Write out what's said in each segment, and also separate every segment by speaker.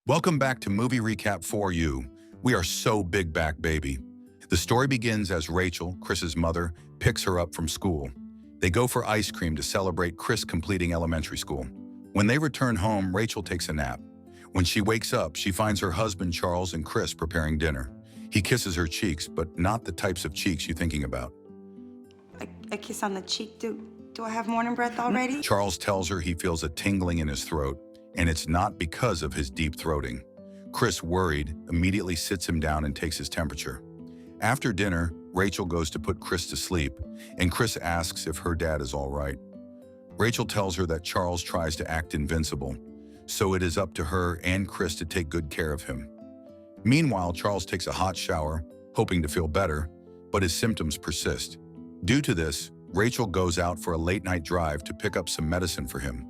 Speaker 1: Welcome back to Movie Recap for You. We are so big back, baby. The story begins as Rachel, Chris's mother, picks her up from school. They go for ice cream to celebrate Chris completing elementary school. When they return home, Rachel takes a nap. When she wakes up, she finds her husband Charles and Chris preparing dinner. He kisses her cheeks, but not the types of cheeks you're thinking about.
Speaker 2: A kiss on the cheek? Do I have morning breath already?
Speaker 1: Charles tells her he feels a tingling in his throat, and it's not because of his deep throating. Chris, worried, immediately sits him down and takes his temperature. After dinner, Rachel goes to put Chris to sleep, and Chris asks if her dad is all right. Rachel tells her that Charles tries to act invincible, so it is up to her and Chris to take good care of him. Meanwhile, Charles takes a hot shower, hoping to feel better, but his symptoms persist. Due to this, Rachel goes out for a late-night drive to pick up some medicine for him.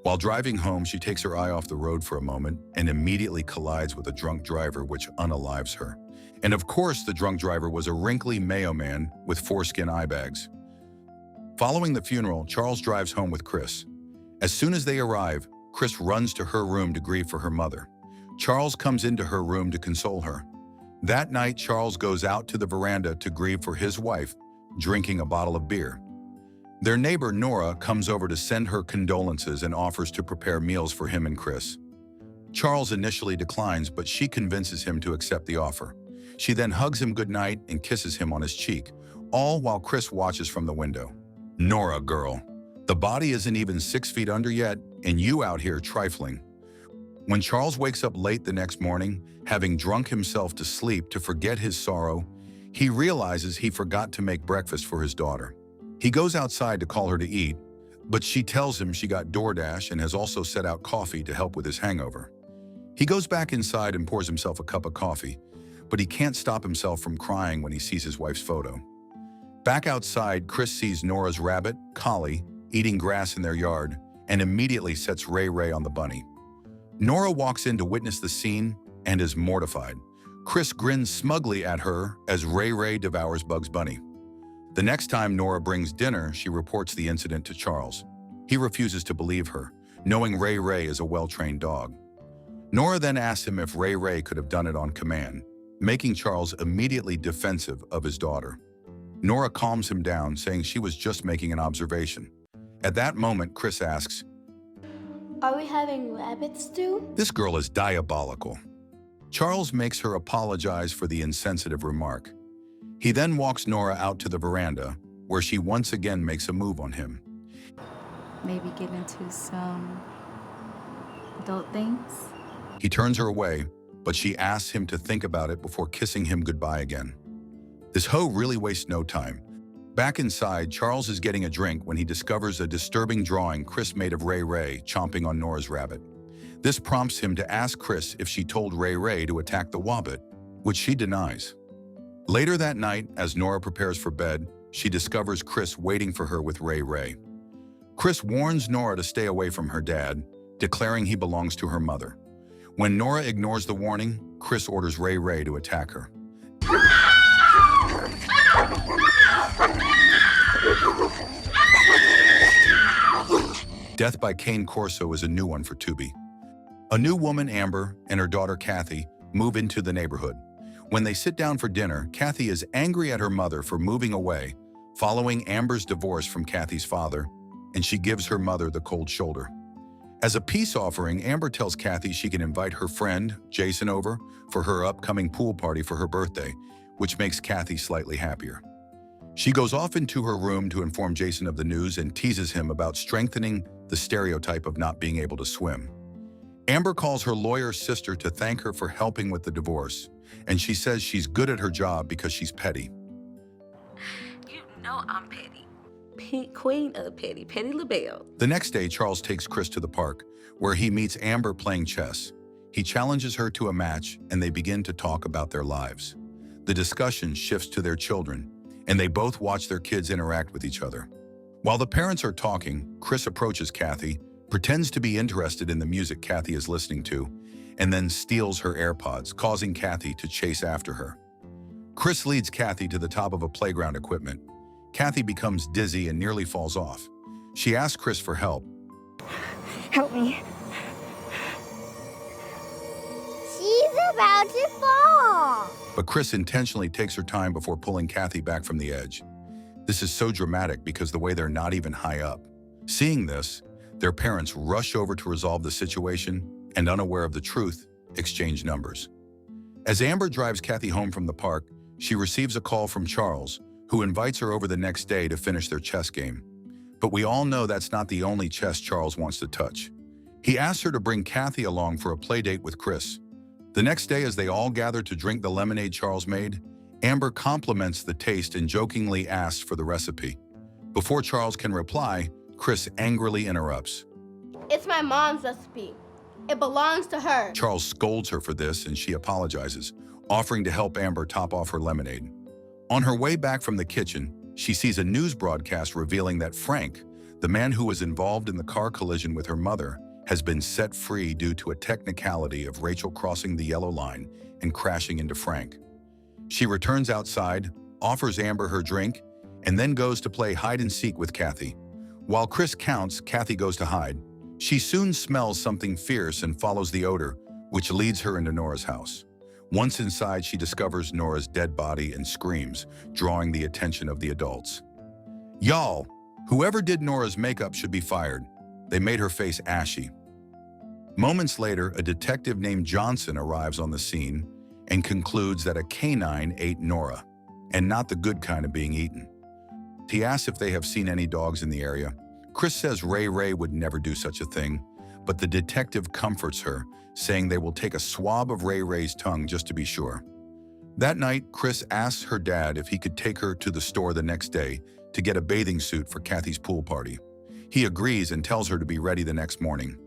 Speaker 1: While driving home, she takes her eye off the road for a moment and immediately collides with a drunk driver, which unalives her. And of course, the drunk driver was a wrinkly Mayo man with foreskin eye bags. Following the funeral, Charles drives home with Chris. As soon as they arrive, Chris runs to her room to grieve for her mother. Charles comes into her room to console her. That night, Charles goes out to the veranda to grieve for his wife, drinking a bottle of beer. Their neighbor, Nora, comes over to send her condolences and offers to prepare meals for him and Chris. Charles initially declines, but she convinces him to accept the offer. She then hugs him goodnight and kisses him on his cheek, all while Chris watches from the window. Nora, girl, the body isn't even 6 feet under yet, and you out here trifling. When Charles wakes up late the next morning, having drunk himself to sleep to forget his sorrow, he realizes he forgot to make breakfast for his daughter. He goes outside to call her to eat, but she tells him she got DoorDash and has also set out coffee to help with his hangover. He goes back inside and pours himself a cup of coffee, but he can't stop himself from crying when he sees his wife's photo. Back outside, Chris sees Nora's rabbit, Collie, eating grass in their yard and immediately sets Ray Ray on the bunny. Nora walks in to witness the scene and is mortified. Chris grins smugly at her as Ray Ray devours Bugs Bunny. The next time Nora brings dinner, she reports the incident to Charles. He refuses to believe her, knowing Ray Ray is a well-trained dog. Nora then asks him if Ray Ray could have done it on command, making Charles immediately defensive of his daughter. Nora calms him down, saying she was just making an observation. At that moment, Chris asks,
Speaker 3: "Are we having rabbit stew?"
Speaker 1: "This girl is diabolical." Charles makes her apologize for the insensitive remark. He then walks Nora out to the veranda, where she once again makes a move on him.
Speaker 4: Maybe get into some adult things?
Speaker 1: He turns her away, but she asks him to think about it before kissing him goodbye again. This hoe really wastes no time. Back inside, Charles is getting a drink when he discovers a disturbing drawing Chris made of Ray Ray chomping on Nora's rabbit. This prompts him to ask Chris if she told Ray Ray to attack the wabbit, which she denies. Later that night, as Nora prepares for bed, she discovers Chris waiting for her with Ray Ray. Chris warns Nora to stay away from her dad, declaring he belongs to her mother. When Nora ignores the warning, Chris orders Ray Ray to attack her. Death by Cane Corso is a new one for Tubi. A new woman, Amber, and her daughter, Kathy, move into the neighborhood. When they sit down for dinner, Kathy is angry at her mother for moving away, following Amber's divorce from Kathy's father, and she gives her mother the cold shoulder. As a peace offering, Amber tells Kathy she can invite her friend, Jason, over for her upcoming pool party for her birthday, which makes Kathy slightly happier. She goes off into her room to inform Jason of the news and teases him about strengthening the stereotype of not being able to swim. Amber calls her lawyer's sister to thank her for helping with the divorce, and she says she's good at her job because she's petty.
Speaker 5: You know I'm petty. Queen of petty, Petty LaBelle.
Speaker 1: The next day, Charles takes Chris to the park, where he meets Amber playing chess. He challenges her to a match, and they begin to talk about their lives. The discussion shifts to their children, and they both watch their kids interact with each other. While the parents are talking, Chris approaches Kathy, pretends to be interested in the music Kathy is listening to, and then steals her AirPods, causing Kathy to chase after her. Chris leads Kathy to the top of a playground equipment. Kathy becomes dizzy and nearly falls off. She asks Chris for help.
Speaker 2: Help me.
Speaker 3: about to fall.
Speaker 1: But Chris intentionally takes her time before pulling Kathy back from the edge. This is so dramatic because the way they're not even high up. Seeing this, their parents rush over to resolve the situation and, unaware of the truth, exchange numbers. As Amber drives Kathy home from the park, she receives a call from Charles, who invites her over the next day to finish their chess game. But we all know that's not the only chess Charles wants to touch. He asks her to bring Kathy along for a play date with Chris. The next day, as they all gather to drink the lemonade Charles made, Amber compliments the taste and jokingly asks for the recipe. Before Charles can reply, Chris angrily interrupts.
Speaker 3: It's my mom's recipe. It belongs to her.
Speaker 1: Charles scolds her for this and she apologizes, offering to help Amber top off her lemonade. On her way back from the kitchen, she sees a news broadcast revealing that Frank, the man who was involved in the car collision with her mother, has been set free due to a technicality of Rachel crossing the yellow line and crashing into Frank. She returns outside, offers Amber her drink, and then goes to play hide-and-seek with Kathy. While Chris counts, Kathy goes to hide. She soon smells something fierce and follows the odor, which leads her into Nora's house. Once inside, she discovers Nora's dead body and screams, drawing the attention of the adults. Y'all, whoever did Nora's makeup should be fired. They made her face ashy. Moments later, a detective named Johnson arrives on the scene and concludes that a canine ate Nora, and not the good kind of being eaten. He asks if they have seen any dogs in the area. Chris says Ray would never do such a thing, but the detective comforts her, saying they will take a swab of Ray's tongue just to be sure. That night, Chris asks her dad if he could take her to the store the next day to get a bathing suit for Kathy's pool party. He agrees and tells her to be ready the next morning.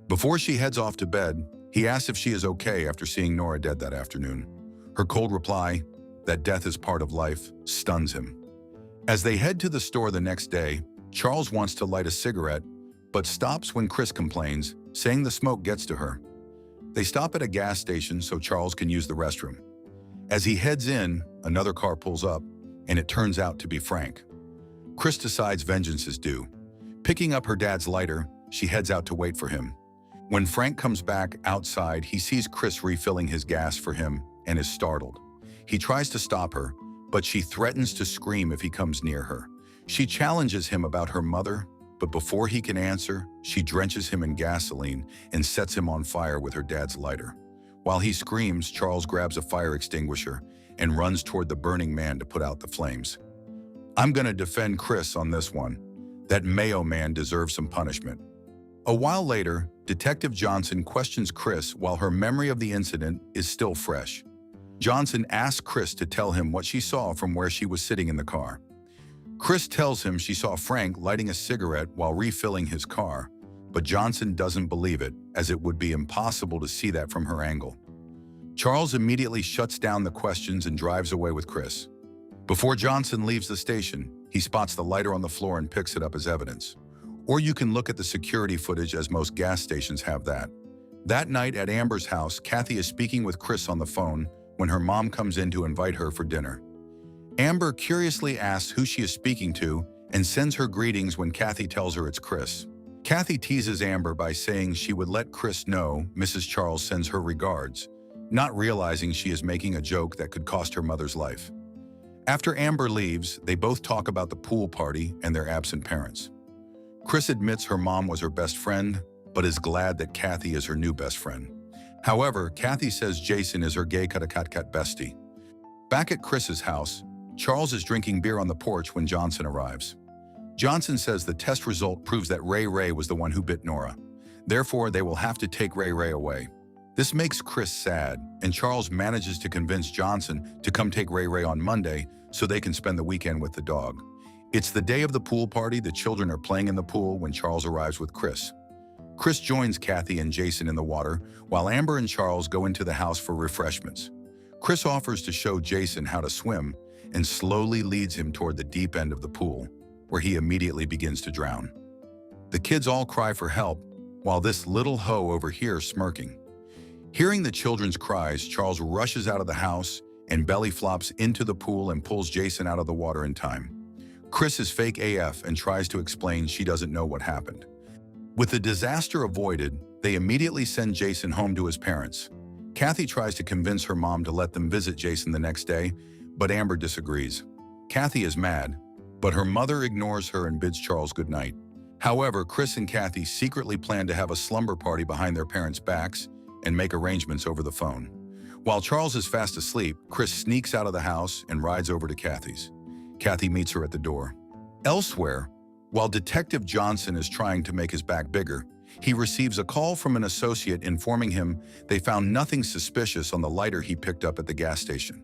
Speaker 1: Before she heads off to bed, he asks if she is okay after seeing Nora dead that afternoon. Her cold reply, that death is part of life, stuns him. As they head to the store the next day, Charles wants to light a cigarette, but stops when Chris complains, saying the smoke gets to her. They stop at a gas station so Charles can use the restroom. As he heads in, another car pulls up, and it turns out to be Frank. Chris decides vengeance is due. Picking up her dad's lighter, she heads out to wait for him. When Frank comes back outside, he sees Chris refilling his gas for him and is startled. He tries to stop her, but she threatens to scream if he comes near her. She challenges him about her mother, but before he can answer, she drenches him in gasoline and sets him on fire with her dad's lighter. While he screams, Charles grabs a fire extinguisher and runs toward the burning man to put out the flames. I'm gonna defend Chris on this one. That Mayo man deserves some punishment. A while later, Detective Johnson questions Chris while her memory of the incident is still fresh. Johnson asks Chris to tell him what she saw from where she was sitting in the car. Chris tells him she saw Frank lighting a cigarette while refilling his car, but Johnson doesn't believe it, as it would be impossible to see that from her angle. Charles immediately shuts down the questions and drives away with Chris. Before Johnson leaves the station, he spots the lighter on the floor and picks it up as evidence. Or you can look at the security footage, as most gas stations have that. That night at Amber's house, Kathy is speaking with Chris on the phone when her mom comes in to invite her for dinner. Amber curiously asks who she is speaking to and sends her greetings when Kathy tells her it's Chris. Kathy teases Amber by saying she would let Chris know Mrs. Charles sends her regards, not realizing she is making a joke that could cost her mother's life. After Amber leaves, they both talk about the pool party and their absent parents. Chris admits her mom was her best friend, but is glad that Kathy is her new best friend. However, Kathy says Jason is her gay cat bestie. Back at Chris's house, Charles is drinking beer on the porch when Johnson arrives. Johnson says the test result proves that Ray was the one who bit Nora. Therefore, they will have to take Ray away. This makes Chris sad, and Charles manages to convince Johnson to come take Ray on Monday so they can spend the weekend with the dog. It's the day of the pool party. The children are playing in the pool when Charles arrives with Chris. Chris joins Kathy and Jason in the water, while Amber and Charles go into the house for refreshments. Chris offers to show Jason how to swim and slowly leads him toward the deep end of the pool, where he immediately begins to drown. The kids all cry for help, while this little hoe overhears smirking. Hearing the children's cries, Charles rushes out of the house and belly flops into the pool and pulls Jason out of the water in time. Chris is fake AF and tries to explain she doesn't know what happened. With the disaster avoided, they immediately send Jason home to his parents. Kathy tries to convince her mom to let them visit Jason the next day, but Amber disagrees. Kathy is mad, but her mother ignores her and bids Charles goodnight. However, Chris and Kathy secretly plan to have a slumber party behind their parents' backs and make arrangements over the phone. While Charles is fast asleep, Chris sneaks out of the house and rides over to Kathy's. Kathy meets her at the door. Elsewhere, while Detective Johnson is trying to make his back bigger, he receives a call from an associate informing him they found nothing suspicious on the lighter he picked up at the gas station.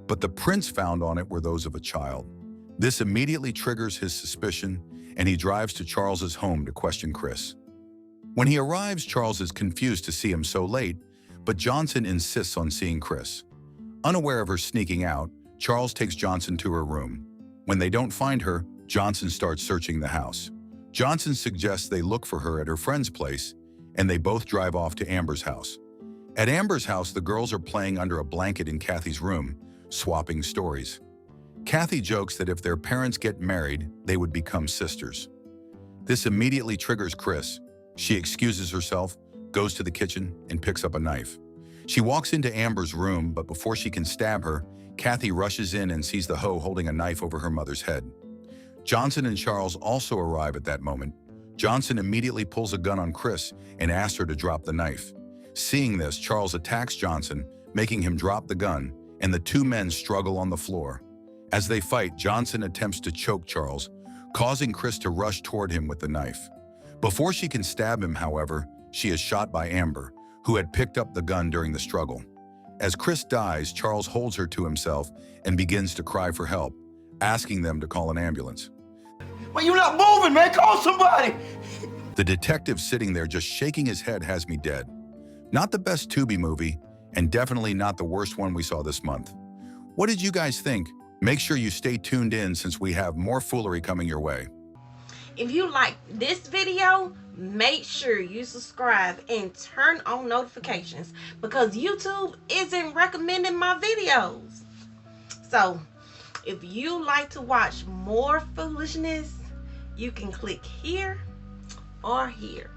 Speaker 1: But the prints found on it were those of a child. This immediately triggers his suspicion, and he drives to Charles's home to question Chris. When he arrives, Charles is confused to see him so late, but Johnson insists on seeing Chris. Unaware of her sneaking out, Charles takes Johnson to her room. When they don't find her, Johnson starts searching the house. Johnson suggests they look for her at her friend's place, and they both drive off to Amber's house. At Amber's house, the girls are playing under a blanket in Kathy's room, swapping stories. Kathy jokes that if their parents get married, they would become sisters. This immediately triggers Chris. She excuses herself, goes to the kitchen, and picks up a knife. She walks into Amber's room, but before she can stab her, Kathy rushes in and sees the hoe holding a knife over her mother's head. Johnson and Charles also arrive at that moment. Johnson immediately pulls a gun on Chris and asks her to drop the knife. Seeing this, Charles attacks Johnson, making him drop the gun, and the two men struggle on the floor. As they fight, Johnson attempts to choke Charles, causing Chris to rush toward him with the knife. Before she can stab him, however, she is shot by Amber, who had picked up the gun during the struggle. As Chris dies, Charles holds her to himself and begins to cry for help, asking them to call an ambulance.
Speaker 6: Well, you're not moving, man. Call somebody.
Speaker 1: The detective sitting there just shaking his head has me dead. Not the best Tubi movie, and definitely not the worst one we saw this month. What did you guys think? Make sure you stay tuned in since we have more foolery coming your way.
Speaker 5: If you like this video, make sure you subscribe and turn on notifications because YouTube isn't recommending my videos. So, if you like to watch more foolishness, you can click here or here.